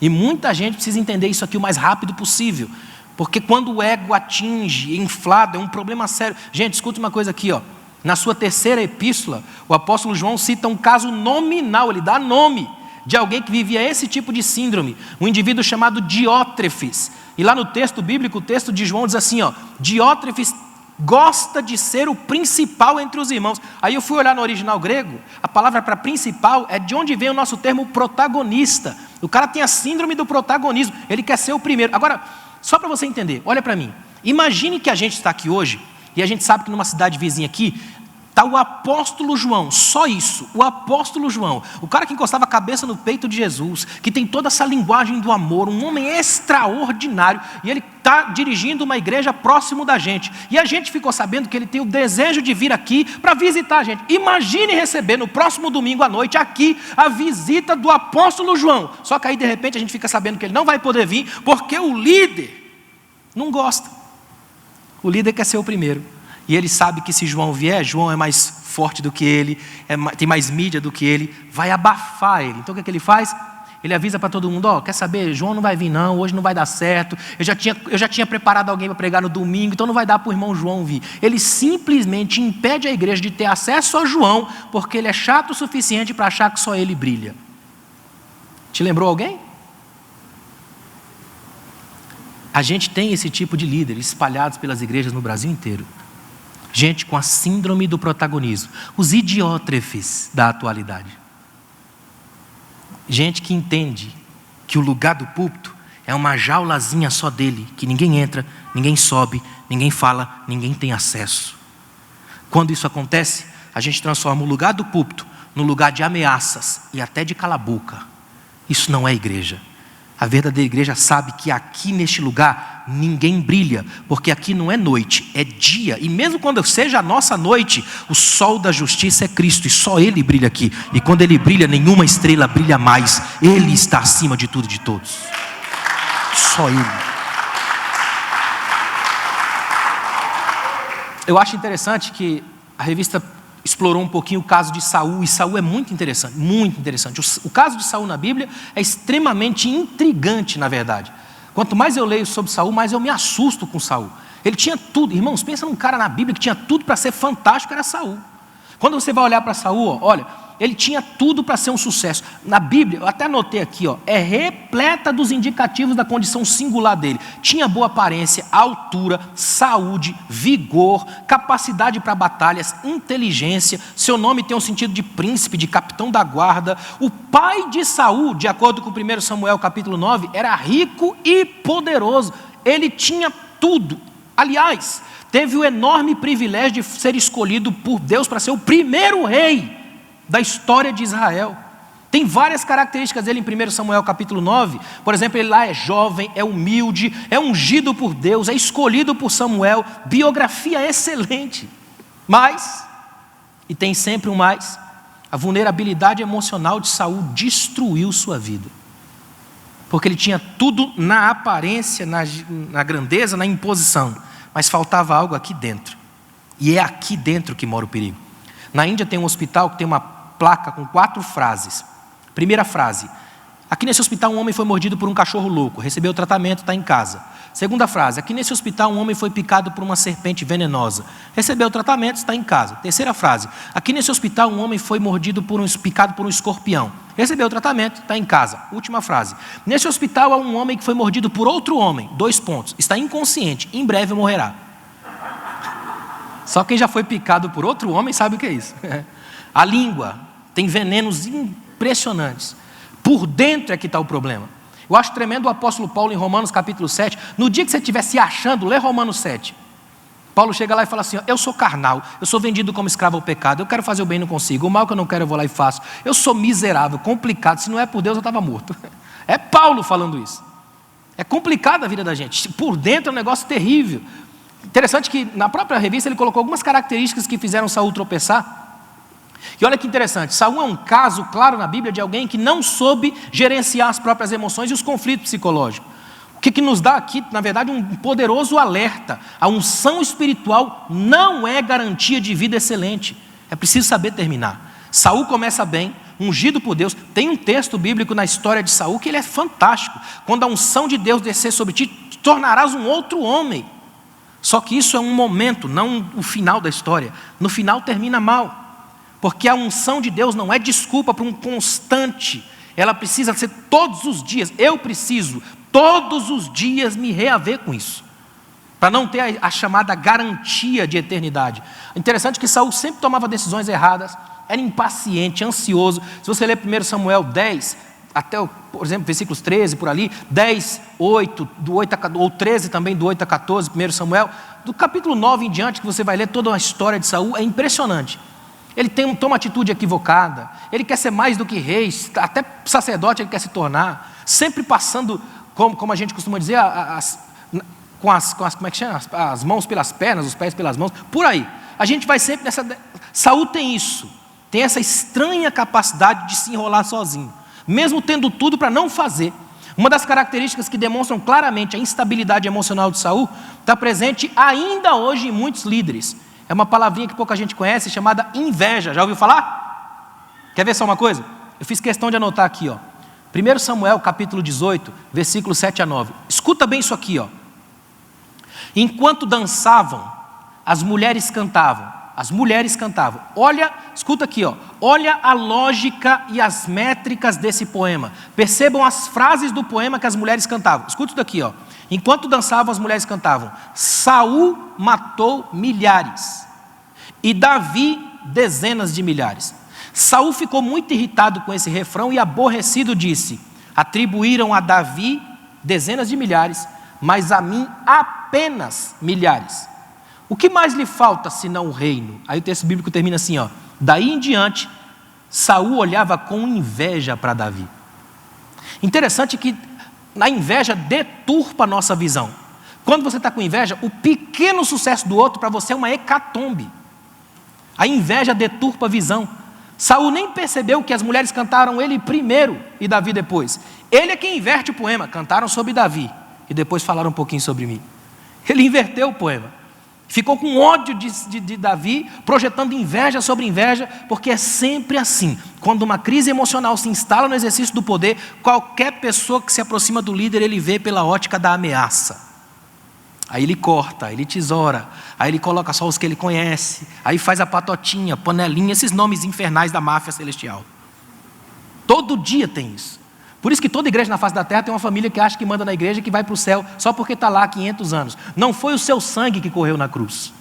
E muita gente precisa entender isso aqui o mais rápido possível. Porque quando o ego atinge, inflado, é um problema sério. Gente, escuta uma coisa aqui, ó. Na sua terceira epístola, o apóstolo João cita um caso nominal, ele dá nome de alguém que vivia esse tipo de síndrome. Um indivíduo chamado Diótrefes. E lá no texto bíblico, o texto de João diz assim, ó: Diótrefes gosta de ser o principal entre os irmãos. Aí eu fui olhar no original grego, a palavra para principal é de onde vem o nosso termo protagonista. O cara tem a síndrome do protagonismo, ele quer ser o primeiro. Agora, só para você entender, olha para mim. Imagine que a gente está aqui hoje, e a gente sabe que numa cidade vizinha aqui, está o apóstolo João, só isso, o apóstolo João, o cara que encostava a cabeça no peito de Jesus, que tem toda essa linguagem do amor, um homem extraordinário, e ele está dirigindo uma igreja próximo da gente, e a gente ficou sabendo que ele tem o desejo de vir aqui para visitar a gente. Imagine receber no próximo domingo à noite aqui a visita do apóstolo João, só que aí de repente a gente fica sabendo que ele não vai poder vir, porque o líder não gosta, o líder quer ser o primeiro. E ele sabe que se João vier, João é mais forte do que ele, tem mais mídia do que ele, vai abafar ele. Então o que ele faz? Ele avisa para todo mundo: ó, quer saber, João não vai vir não, hoje não vai dar certo, eu já tinha preparado alguém para pregar no domingo, então não vai dar para o irmão João vir. Ele simplesmente impede a igreja de ter acesso a João, porque ele é chato o suficiente para achar que só ele brilha. Te lembrou alguém? A gente tem esse tipo de líderes espalhados pelas igrejas no Brasil inteiro. Gente com a síndrome do protagonismo, os idiótrefes da atualidade. Gente que entende que o lugar do púlpito é uma jaulazinha só dele, que ninguém entra, ninguém sobe, ninguém fala, ninguém tem acesso. Quando isso acontece, a gente transforma o lugar do púlpito no lugar de ameaças e até de cala-boca. Isso não é igreja. A verdadeira igreja sabe que aqui neste lugar ninguém brilha, porque aqui não é noite, é dia. E mesmo quando seja a nossa noite, o sol da justiça é Cristo, e só Ele brilha aqui. E quando Ele brilha, nenhuma estrela brilha mais. Ele está acima de tudo e de todos. Só Ele. Eu acho interessante que a revista explorou um pouquinho o caso de Saul, e Saul é muito interessante, muito interessante. O caso de Saul na Bíblia é extremamente intrigante, na verdade. Quanto mais eu leio sobre Saul, mais eu me assusto com Saul. Ele tinha tudo, irmãos, pensa num cara na Bíblia que tinha tudo para ser fantástico, era Saul. Quando você vai olhar para Saul, olha, ele tinha tudo para ser um sucesso. Na Bíblia, eu até anotei aqui, é repleta dos indicativos da condição singular dele. Tinha boa aparência, altura, saúde, vigor, capacidade para batalhas, inteligência. Seu nome tem um sentido de príncipe, de capitão da guarda. O pai de Saul, de acordo com 1 Samuel capítulo 9, era rico e poderoso. Ele tinha tudo. Aliás, teve o enorme privilégio de ser escolhido por Deus para ser o primeiro rei da história de Israel. Tem várias características dele em 1 Samuel capítulo 9. Por exemplo, ele lá é jovem, é humilde, é ungido por Deus, é escolhido por Samuel. Biografia excelente. Mas, e tem sempre um mais, a vulnerabilidade emocional de Saul destruiu sua vida. Porque ele tinha tudo na aparência, na grandeza, na imposição. Mas faltava algo aqui dentro. E é aqui dentro que mora o perigo. Na Índia tem um hospital que tem uma placa com 4 frases. Primeira frase: aqui nesse hospital um homem foi mordido por um cachorro louco, recebeu tratamento, está em casa. Segunda frase: aqui nesse hospital um homem foi picado por uma serpente venenosa, recebeu tratamento, está em casa. Terceira frase: aqui nesse hospital um homem foi picado por um escorpião, recebeu tratamento, está em casa. Última frase: nesse hospital há um homem que foi mordido por outro homem, 2 pontos, está inconsciente, em breve morrerá. Só quem já foi picado por outro homem sabe o que é isso. A língua tem venenos impressionantes. Por dentro é que está o problema. Eu acho tremendo o apóstolo Paulo em Romanos capítulo 7. No dia que você estiver se achando, lê Romanos 7. Paulo chega lá e fala assim, ó, eu sou carnal, eu sou vendido como escravo ao pecado, eu quero fazer o bem e não consigo, o mal que eu não quero eu vou lá e faço. Eu sou miserável, complicado, se não é por Deus eu estava morto. É Paulo falando isso. É complicado a vida da gente, por dentro é um negócio terrível. Interessante que na própria revista ele colocou algumas características que fizeram Saul tropeçar. E olha que interessante, Saul é um caso claro na Bíblia de alguém que não soube gerenciar as próprias emoções e os conflitos psicológicos. O que nos dá aqui, na verdade, um poderoso alerta. A unção espiritual não é garantia de vida excelente. É preciso saber terminar. Saul começa bem, ungido por Deus. Tem um texto bíblico na história de Saul que ele é fantástico. Quando a unção de Deus descer sobre ti, tornarás um outro homem. Só que isso é um momento, não o final da história. No final termina mal. Porque a unção de Deus não é desculpa para um constante. Ela precisa ser todos os dias. Eu preciso todos os dias me reaver com isso. Para não ter a chamada garantia de eternidade. Interessante que Saul sempre tomava decisões erradas. Era impaciente, ansioso. Se você ler 1 Samuel 10, até, por exemplo, versículos 13, por ali, 10, 8, do 8 a, ou 13 também, do 8 a 14, 1 Samuel, do capítulo 9 em diante, que você vai ler toda a história de Saul, é impressionante. Ele toma atitude equivocada, ele quer ser mais do que rei, até sacerdote ele quer se tornar, sempre passando, como a gente costuma dizer, como é que chama? As mãos pelas pernas, os pés pelas mãos, por aí. A gente vai sempre nessa... Saul tem isso, tem essa estranha capacidade de se enrolar sozinho, mesmo tendo tudo para não fazer. Uma das características que demonstram claramente a instabilidade emocional de Saul está presente ainda hoje em muitos líderes. É uma palavrinha que pouca gente conhece, chamada inveja. Já ouviu falar? Quer ver só uma coisa? Eu fiz questão de anotar aqui, ó. 1 Samuel, capítulo 18, versículos 7 a 9. Escuta bem isso aqui, ó. Enquanto dançavam, as mulheres cantavam. As mulheres cantavam. Olha, escuta aqui, ó. Olha a lógica e as métricas desse poema. Percebam as frases do poema que as mulheres cantavam. Escuta isso daqui, ó. Enquanto dançavam, as mulheres cantavam. Saul matou milhares e Davi dezenas de milhares. Saul ficou muito irritado com esse refrão e aborrecido disse: atribuíram a Davi dezenas de milhares, mas a mim apenas milhares. O que mais lhe falta senão o reino? Aí o texto bíblico termina assim, ó. Daí em diante, Saul olhava com inveja para Davi. Interessante que a inveja deturpa a nossa visão. Quando você está com inveja, o pequeno sucesso do outro para você é uma hecatombe. A inveja deturpa a visão. Saul nem percebeu que as mulheres cantaram ele primeiro e Davi depois. Ele é quem inverte o poema. Cantaram sobre Davi e depois falaram um pouquinho sobre mim. Ele inverteu o poema. Ficou com ódio de Davi, projetando inveja sobre inveja, porque é sempre assim. Quando uma crise emocional se instala no exercício do poder, qualquer pessoa que se aproxima do líder, ele vê pela ótica da ameaça. Aí ele corta, aí ele tesoura, aí ele coloca só os que ele conhece, aí faz a patotinha, panelinha, esses nomes infernais da máfia celestial. Todo dia tem isso. Por isso que toda igreja na face da terra tem uma família que acha que manda na igreja e que vai para o céu só porque está lá há 500 anos. Não foi o seu sangue que correu na cruz.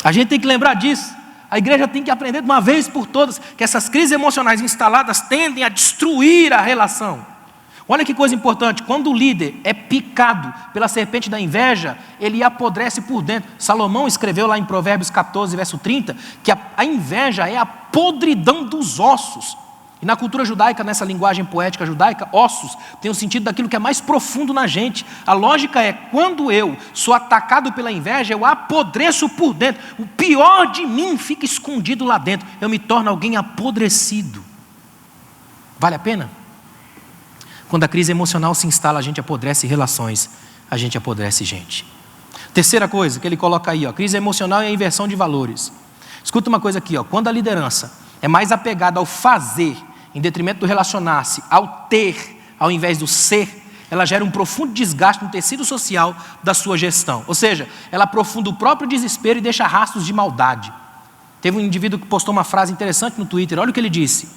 A gente tem que lembrar disso. A igreja tem que aprender de uma vez por todas que essas crises emocionais instaladas tendem a destruir a relação. Olha que coisa importante, quando o líder é picado pela serpente da inveja, ele apodrece por dentro. Salomão escreveu lá em Provérbios 14, verso 30, que a inveja é a podridão dos ossos. E na cultura judaica, nessa linguagem poética judaica, ossos tem o sentido daquilo que é mais profundo na gente. A lógica é, quando eu sou atacado pela inveja, eu apodreço por dentro. O pior de mim fica escondido lá dentro. Eu me torno alguém apodrecido. Vale a pena? Quando a crise emocional se instala, a gente apodrece relações, a gente apodrece gente. Terceira coisa que ele coloca aí, ó, crise emocional e a inversão de valores. Escuta uma coisa aqui, ó, quando a liderança é mais apegada ao fazer, em detrimento do relacionar-se, ao ter, ao invés do ser, ela gera um profundo desgaste no tecido social da sua gestão. Ou seja, ela aprofunda o próprio desespero e deixa rastros de maldade. Teve um indivíduo que postou uma frase interessante no Twitter, olha o que ele disse.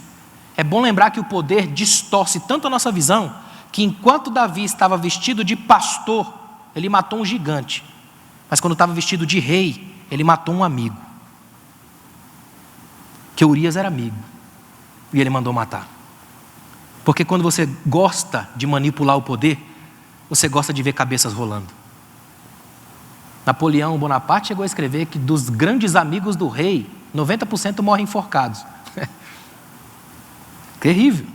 É bom lembrar que o poder distorce tanto a nossa visão, que enquanto Davi estava vestido de pastor, ele matou um gigante. Mas quando estava vestido de rei, ele matou um amigo. Que Urias era amigo. E ele mandou matar. Porque quando você gosta de manipular o poder, você gosta de ver cabeças rolando. Napoleão Bonaparte chegou a escrever que dos grandes amigos do rei, 90% morrem enforcados. Terrível.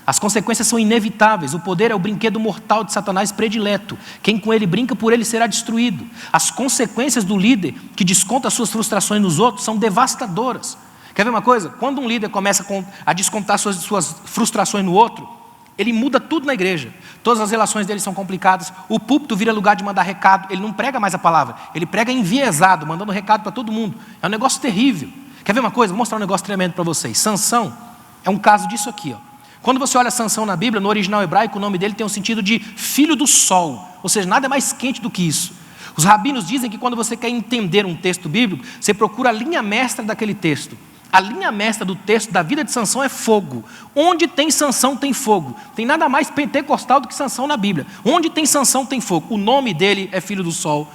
As consequências são inevitáveis. O poder é o brinquedo mortal de Satanás predileto. Quem com ele brinca, por ele será destruído. As consequências do líder que desconta suas frustrações nos outros são devastadoras. Quer ver uma coisa? Quando um líder começa a descontar suas frustrações no outro, ele muda tudo na igreja. Todas as relações dele são complicadas. O púlpito vira lugar de mandar recado. Ele não prega mais a palavra. Ele prega enviesado, mandando recado para todo mundo. É um negócio terrível. Quer ver uma coisa? Vou mostrar um negócio tremendo para vocês. Sansão é um caso disso aqui, ó. Quando você olha Sansão na Bíblia, no original hebraico, o nome dele tem o sentido de filho do sol. Ou seja, nada é mais quente do que isso. Os rabinos dizem que quando você quer entender um texto bíblico, você procura a linha mestra daquele texto. A linha mestra do texto da vida de Sansão é fogo. Onde tem Sansão tem fogo. Tem nada mais pentecostal do que Sansão na Bíblia. Onde tem Sansão tem fogo. O nome dele é filho do sol.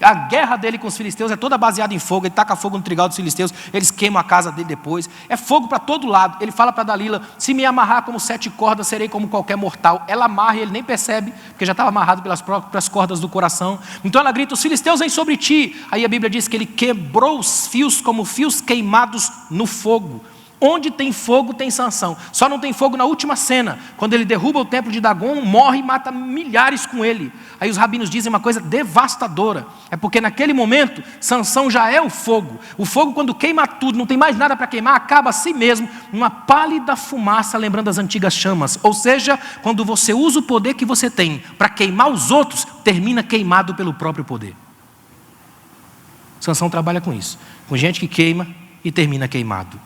A guerra dele com os filisteus é toda baseada em fogo. Ele taca fogo no trigal dos filisteus, eles queimam a casa dele depois. É fogo para todo lado. Ele fala para Dalila: se me amarrar como 7 cordas, serei como qualquer mortal. Ela amarra e ele nem percebe, porque já estava amarrado pelas próprias cordas do coração. Então ela grita: os filisteus vêm sobre ti. Aí a Bíblia diz que ele quebrou os fios como fios queimados no fogo. Onde tem fogo tem Sansão. Só não tem fogo na última cena, quando ele derruba o templo de Dagon, morre e mata milhares com ele. Aí os rabinos dizem uma coisa devastadora. É porque naquele momento Sansão já é o fogo. O fogo, quando queima tudo, não tem mais nada para queimar, acaba a si mesmo numa pálida fumaça, lembrando as antigas chamas. Ou seja, quando você usa o poder que você tem para queimar os outros, termina queimado pelo próprio poder. Sansão trabalha com isso, com gente que queima e termina queimado.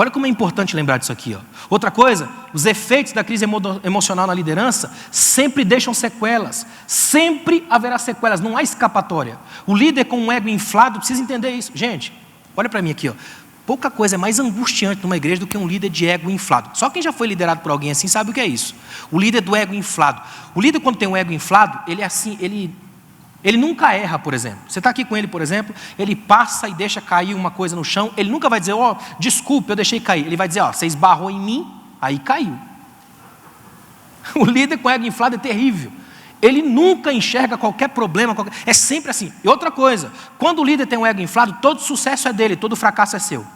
Olha como é importante lembrar disso aqui, ó. Outra coisa, os efeitos da crise emocional na liderança sempre deixam sequelas. Sempre haverá sequelas, não há escapatória. O líder com um ego inflado precisa entender isso. Gente, olha para mim aqui, ó. Pouca coisa é mais angustiante numa igreja do que um líder de ego inflado. Só quem já foi liderado por alguém assim sabe o que é isso. O líder do ego inflado. O líder, quando tem um ego inflado, ele é assim, ele nunca erra, por exemplo. Você está aqui com ele, por exemplo, ele passa e deixa cair uma coisa no chão, ele nunca vai dizer: ó, desculpe, eu deixei cair. Ele vai dizer: ó, você esbarrou em mim, aí caiu. O líder com ego inflado é terrível. Ele nunca enxerga qualquer problema, é sempre assim. E outra coisa, quando o líder tem um ego inflado, todo sucesso é dele, todo fracasso é seu.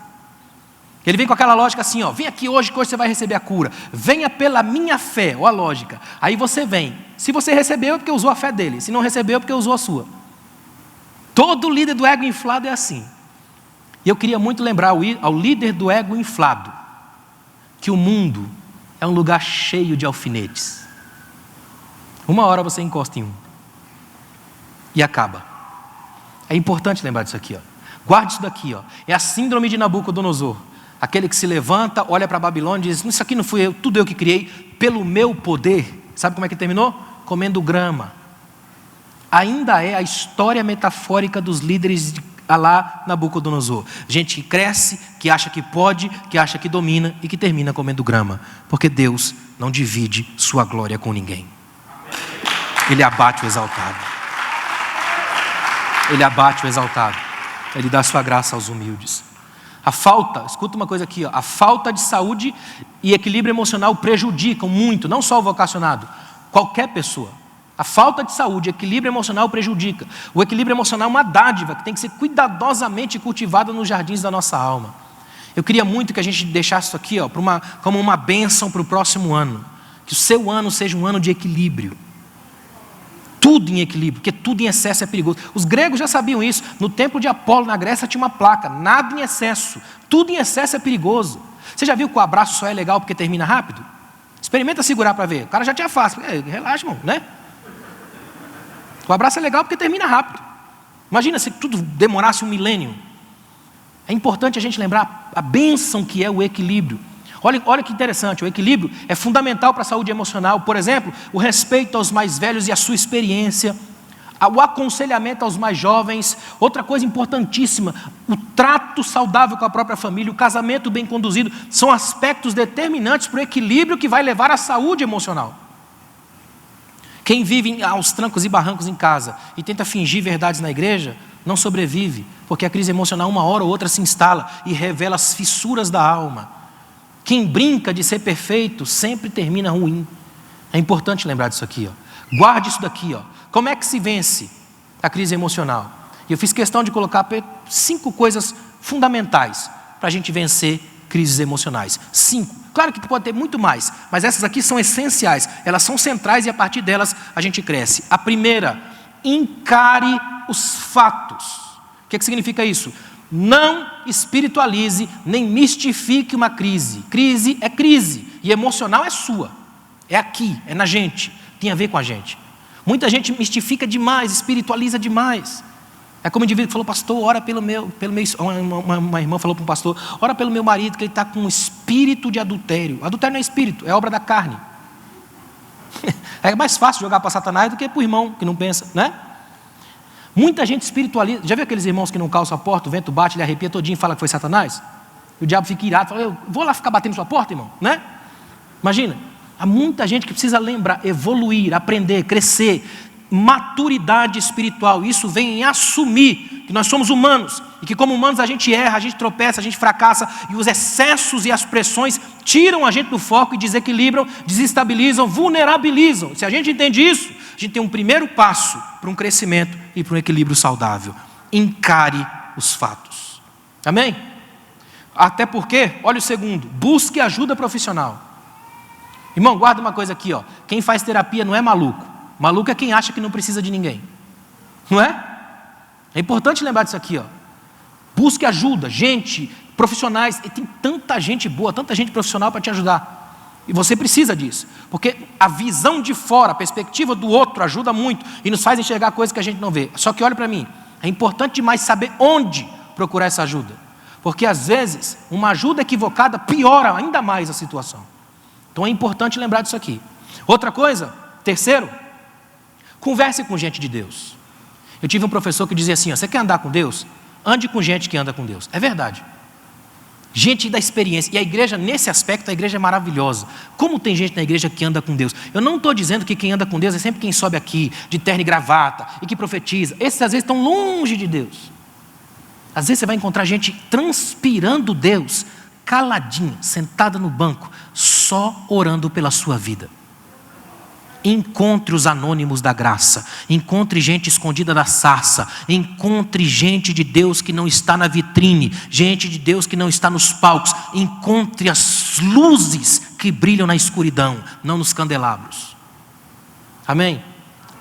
Ele vem com aquela lógica assim, ó: vem aqui hoje que hoje você vai receber a cura. Venha pela minha fé, ó a lógica. Aí você vem. Se você recebeu é porque usou a fé dele. Se não recebeu é porque usou a sua. Todo líder do ego inflado é assim. E eu queria muito lembrar ao líder do ego inflado que o mundo é um lugar cheio de alfinetes. Uma hora você encosta em um e acaba. É importante lembrar disso aqui, ó. Guarde isso daqui, ó. É a síndrome de Nabucodonosor. Aquele que se levanta, olha para a Babilônia e diz: isso aqui não fui eu, tudo eu que criei, pelo meu poder. Sabe como é que terminou? Comendo grama. Ainda é a história metafórica dos líderes de Alá Nabucodonosor. Gente que cresce, que acha que pode, que acha que domina e que termina comendo grama. Porque Deus não divide sua glória com ninguém. Ele abate o exaltado. Ele abate o exaltado. Ele dá sua graça aos humildes. A falta, escuta uma coisa aqui, ó, a falta de saúde e equilíbrio emocional prejudicam muito, não só o vocacionado, qualquer pessoa. A falta de saúde e equilíbrio emocional prejudica. O equilíbrio emocional é uma dádiva que tem que ser cuidadosamente cultivada nos jardins da nossa alma. Eu queria muito que a gente deixasse isso aqui, ó, como uma bênção para o próximo ano. Que o seu ano seja um ano de equilíbrio. Tudo em equilíbrio, porque tudo em excesso é perigoso. Os gregos já sabiam isso. No templo de Apolo, na Grécia, tinha uma placa: nada em excesso. Tudo em excesso é perigoso. Você já viu que o abraço só é legal porque termina rápido? Experimenta segurar para ver. O cara já tinha fácil. Relaxa, irmão, né? O abraço é legal porque termina rápido. Imagina se tudo demorasse 1 milênio. É importante a gente lembrar a bênção que é o equilíbrio. Olha que interessante, o equilíbrio é fundamental para a saúde emocional. Por exemplo, o respeito aos mais velhos e a sua experiência, o aconselhamento aos mais jovens. Outra coisa importantíssima, o trato saudável com a própria família, o casamento bem conduzido, são aspectos determinantes para o equilíbrio que vai levar à saúde emocional. Quem vive aos trancos e barrancos em casa e tenta fingir verdades na igreja, não sobrevive, porque a crise emocional uma hora ou outra se instala e revela as fissuras da alma. Quem brinca de ser perfeito sempre termina ruim. É importante lembrar disso aqui, ó. Guarde isso daqui, ó. Como é que se vence a crise emocional? E eu fiz questão de colocar 5 coisas fundamentais para a gente vencer crises emocionais. 5. Claro que pode ter muito mais, mas essas aqui são essenciais. Elas são centrais e a partir delas a gente cresce. A primeira, encare os fatos. O que significa isso? Não espiritualize nem mistifique uma crise. Crise é crise e emocional é sua. É aqui, é na gente, tem a ver com a gente. Muita gente mistifica demais, espiritualiza demais. É como o indivíduo que falou, pastor, ora pelo meu uma irmã falou para um pastor, ora pelo meu marido que ele está com um espírito de adultério. Adultério não é espírito, é obra da carne. É mais fácil jogar para Satanás do que para o irmão que não pensa, né? Muita gente espiritualiza. Já viu aqueles irmãos que não calçam a porta, o vento bate, ele arrepia todinho e fala que foi Satanás? E o diabo fica irado, fala, eu vou lá ficar batendo sua porta, irmão, né? Imagina, há muita gente que precisa lembrar, evoluir, aprender, crescer, maturidade espiritual. Isso vem em assumir que nós somos humanos e que como humanos a gente erra, a gente tropeça, a gente fracassa e os excessos e as pressões tiram a gente do foco e desequilibram, desestabilizam, vulnerabilizam. Se a gente entende isso, a gente tem um primeiro passo para um crescimento e para um equilíbrio saudável. Encare os fatos. Amém? Até porque, olha o segundo, busque ajuda profissional. Irmão, guarda uma coisa aqui, ó. Quem faz terapia não é maluco. Maluco é quem acha que não precisa de ninguém. Não é? É importante lembrar disso aqui, ó. Busque ajuda, gente, profissionais. E tem tanta gente boa, tanta gente profissional para te ajudar. E você precisa disso. Porque a visão de fora, a perspectiva do outro ajuda muito e nos faz enxergar coisas que a gente não vê. Só que olha para mim, é importante demais saber onde procurar essa ajuda. Porque às vezes, uma ajuda equivocada piora ainda mais a situação. Então é importante lembrar disso aqui. Outra coisa, terceiro, converse com gente de Deus. Eu tive um professor que dizia assim, ó, você quer andar com Deus? Ande com gente que anda com Deus. É verdade. Gente da experiência. E a igreja, nesse aspecto, a igreja é maravilhosa. Como tem gente na igreja que anda com Deus? Eu não estou dizendo que quem anda com Deus é sempre quem sobe aqui, de terno e gravata, e que profetiza. Esses às vezes estão longe de Deus. Às vezes você vai encontrar gente transpirando Deus, caladinha, sentada no banco, só orando pela sua vida. Encontre os anônimos da graça, encontre gente escondida da sarça, encontre gente de Deus que não está na vitrine, gente de Deus que não está nos palcos, encontre as luzes que brilham na escuridão, não nos candelabros. Amém?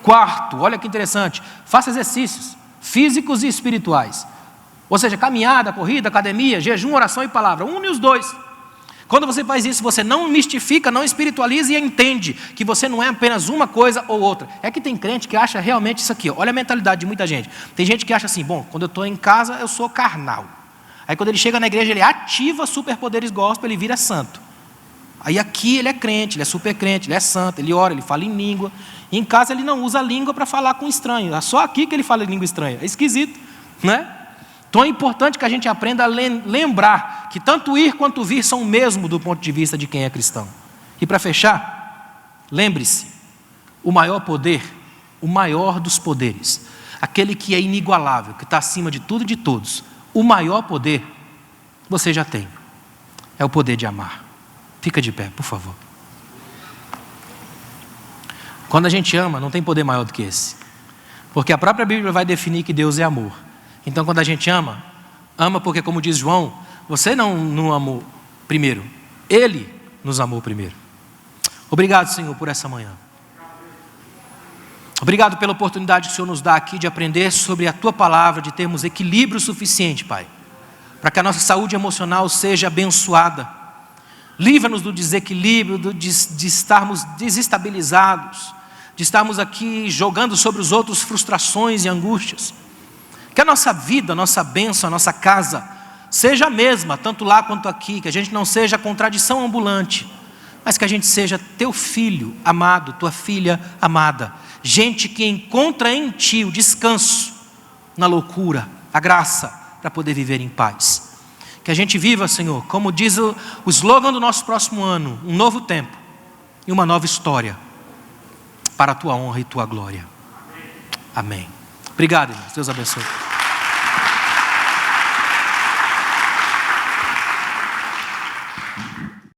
Quarto, olha que interessante, faça exercícios físicos e espirituais, ou seja, caminhada, corrida, academia, jejum, oração e palavra, une os dois. Quando você faz isso, você não mistifica, não espiritualiza e entende que você não é apenas uma coisa ou outra. É que tem crente que acha realmente isso aqui. Ó. Olha a mentalidade de muita gente. Tem gente que acha assim, bom, quando eu estou em casa, eu sou carnal. Aí quando ele chega na igreja, ele ativa superpoderes gospel, ele vira santo. Aí aqui ele é crente, ele é super crente, ele é santo, ele ora, ele fala em língua. E em casa ele não usa a língua para falar com estranho. É só aqui que ele fala em língua estranha. É esquisito, né? Então é importante que a gente aprenda a lembrar que tanto ir quanto vir são o mesmo do ponto de vista de quem é cristão. E para fechar, lembre-se, o maior poder, o maior dos poderes, aquele que é inigualável, que está acima de tudo e de todos, o maior poder, você já tem, é o poder de amar. Fica de pé, por favor. Quando a gente ama, não tem poder maior do que esse. Porque a própria Bíblia vai definir que Deus é amor. Então quando a gente ama porque como diz João, você não amou primeiro, Ele nos amou primeiro. Obrigado, Senhor, por essa manhã. Obrigado pela oportunidade que o Senhor nos dá aqui de aprender sobre a Tua palavra, de termos equilíbrio suficiente, Pai, para que a nossa saúde emocional seja abençoada. Livra-nos do desequilíbrio, de estarmos desestabilizados, de estarmos aqui jogando sobre os outros frustrações e angústias. Que a nossa vida, a nossa bênção, a nossa casa seja a mesma, tanto lá quanto aqui, que a gente não seja contradição ambulante, mas que a gente seja Teu filho amado, Tua filha amada, gente que encontra em Ti o descanso na loucura, a graça para poder viver em paz. Que a gente viva, Senhor, como diz o slogan do nosso próximo ano, um novo tempo e uma nova história, para a Tua honra e Tua glória. Amém. Obrigado, irmãos. Deus abençoe.